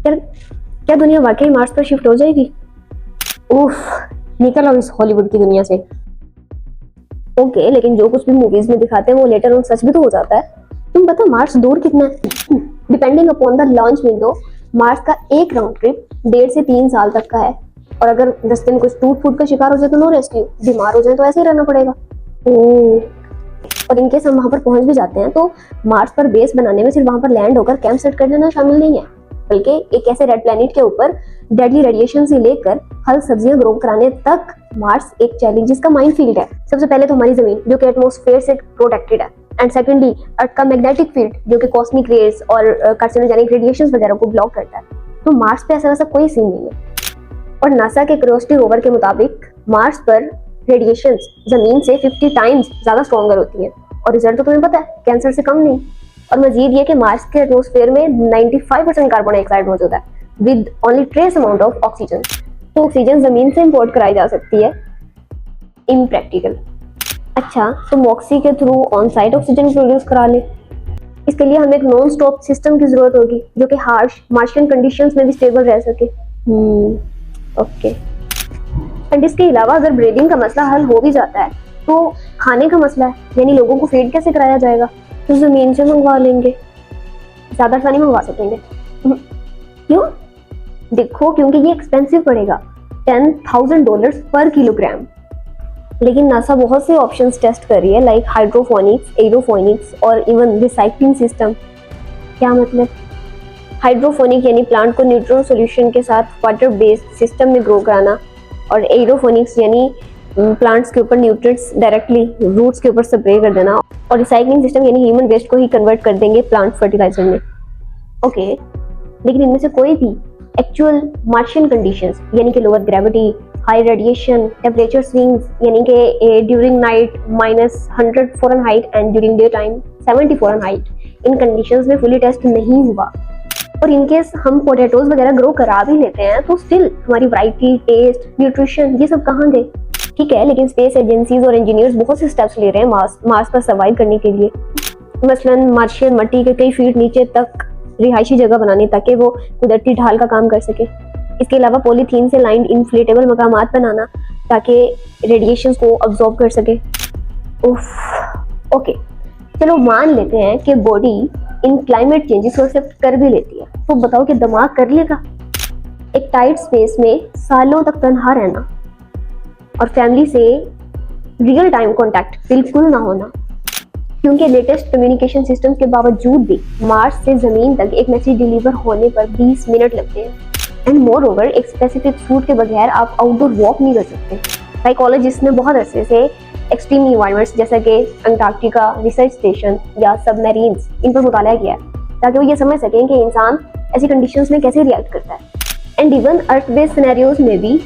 यार क्या दुनिया वाकई मार्स पर शिफ्ट हो जाएगी? उफ, निकल आओ इस हॉलीवुड की दुनिया से। ओके, लेकिन जो कुछ भी मूवीज में दिखाते हैं वो लेटर ऑन सच भी तो हो जाता है। तुम बताओ मार्स दूर कितना है? Depending upon the launch window, Mars का एक राउंड ट्रिप 1.5 से 3 साल तक का है। और अगर 10 दिन कुछ टूट फूट का शिकार हो जाए तो नो रेस्क्यू, बीमार हो जाए तो ऐसे ही रहना पड़ेगा। ओह, और इनकेस हम वहां पर पहुंच भी जाते हैं तो मार्स पर बेस बनाने में सिर्फ वहां पर लैंड होकर कैंप सेट कर लेना शामिल नहीं है, बल्कि एक ऐसे रेड प्लेनेट के ऊपर डेडली रेडिएशन से लेकर फल सब्जियां ग्रो कराने तक मार्स एक चैलेंजेस का माइंड फील्ड है। सबसे पहले तो हमारी जमीन जो कि एटमॉस्फेयर से प्रोटेक्टेड है, एंड सेकेंडली अर्थ का मैग्नेटिक फील्ड जो कि कॉस्मिक रेज और कार्सिनोजेनिक रेडिएशंस वगैरह को ब्लॉक करता है। तो मार्स पे ऐसा वैसा कोई सीन नहीं है। और नासा के क्यूरियोसिटी रोवर के मुताबिक मार्स पर रेडिएशंस जमीन से 50 टाइम्स ज्यादा स्ट्रॉन्गर होती हैं, और रिजल्ट तो तुम्हें पता है, कैंसर से कम नहीं। और मजीद ये कि मार्स के एटमॉस्फेयर में 95% कार्बन डाइऑक्साइड मौजूद है with only trace amount of oxygen. तो ऑक्सीजन जमीन से इंपोर्ट कराई जा सकती है, इम्प्रैक्टिकल। अच्छा, तो मॉक्सी के through on site oxygen produce करा ले। इसके लिए हमें एक नॉन स्टॉप सिस्टम की जरूरत होगी जो कि हार्श मार्शियन कंडीशंस में भी स्टेबल रह सके। ओके। एंड इसके अलावा अगर ब्रीदिंग का मसला हल हो भी जाता है तो खाने का मसला है, यानी लोगों को फीड कैसे कराया जाएगा? तो जमीन से मंगवा लेंगे, ज्यादा नहीं मंगवा सकेंगे। क्यों? देखो, क्योंकि ये एक्सपेंसिव पड़ेगा, $10,000 पर किलोग्राम। लेकिन नासा बहुत से ऑप्शंस टेस्ट कर रही है, लाइक हाइड्रोफोनिक्स, एरोफोनिक्स और इवन रिसाइक्लिंग सिस्टम। क्या मतलब? हाइड्रोफोनिक यानी प्लांट को न्यूट्रल सॉल्यूशन के साथ वाटर बेस्ड सिस्टम में ग्रो कराना, और एरोफोनिक्स यानी प्लांट्स के ऊपर न्यूट्रिएंट्स डायरेक्टली रूट्स के ऊपर स्प्रे कर देना, और रिसाइक्लिंग सिस्टम यानी ह्यूमन वेस्ट को ही कन्वर्ट कर देंगे प्लांट फर्टिलाइजर में। ओके, लेकिन इनमें से कोई भी एक्चुअल मार्शियन कंडीशंस यानी कि lower gravity, high radiation, temperature swings यानी कि during night -100 Fahrenheit and during day time 70 Fahrenheit, in conditions में फुली टेस्ट नहीं हुआ। और इनकेस हम पोटैटोज वगैरह ग्रो करा भी लेते हैं तो स्टिल हमारी वैरायटी, टेस्ट, न्यूट्रिशन ये सब कहाँ गए? ठीक है, लेकिन स्पेस एजेंसीज और इंजीनियर्स बहुत से स्टेप्स ले रहे हैं मार्स पर सर्वाइव करने के लिए। मसलन मार्शियन मट्टी के कई फीट नीचे तक रिहायशी जगह बनाने ताकि वो कुदरती ढाल का काम कर सके। इसके अलावा पॉलीथीन से लाइंड इन्फ्लेटेबल मकामात बनाना ताकि रेडिएशन को अब्सॉर्ब कर सके। ओके, चलो मान लेते हैं कि बॉडी इन क्लाइमेट चेंजेस को एक्सेप्ट कर भी लेती है, तो बताओ कि दिमाग कर लेगा? एक टाइट स्पेस में सालों तक तन्हा रहना और फैमिली से रियल टाइम कांटेक्ट बिल्कुल ना होना, क्योंकि लेटेस्ट कम्युनिकेशन सिस्टम के बावजूद भी मार्स से जमीन तक एक मैसेज डिलीवर होने पर 20 मिनट लगते हैं। एंड मोर ओवर, एक स्पेसिफिक सूट के बगैर आप आउटडोर वॉक नहीं कर सकते। साइकोलॉजिस्ट ने बहुत अरसे से एक्सट्रीम इन्वायरमेंट्स जैसा कि अंटार्कटिका रिसर्च स्टेशन या सबमरीन्स, इन पर मुताला किया है ताकि वो ये समझ सकें कि इंसान ऐसी कंडीशंस में कैसे रिएक्ट करता है। And even earth based scenarios में भी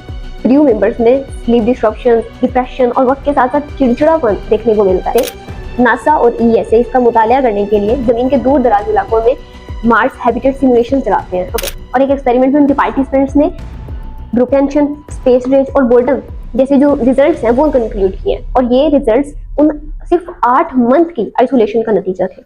क्रू मेंबर्स में स्लीप डिस्ट्रप्शन, डिप्रेशन और वक्त के साथ साथ चिड़चिड़ापन देखने को मिलता है। नासा और ईएसए इसका मुताला करने के लिए जमीन के दूर दराज इलाकों में मार्स हैबिटेट सिमुलेशन चलाते हैं। और एक एक्सपेरिमेंट में उनके पार्टिसिपेंट्स ने ब्रोकेंशन, स्पेस रेज और बोर्डम जैसे जो रिजल्ट्स हैं वो कंक्लूड किए हैं, और ये रिजल्ट्स उन सिर्फ 8 मंथ की आइसोलेशन का नतीजा थे।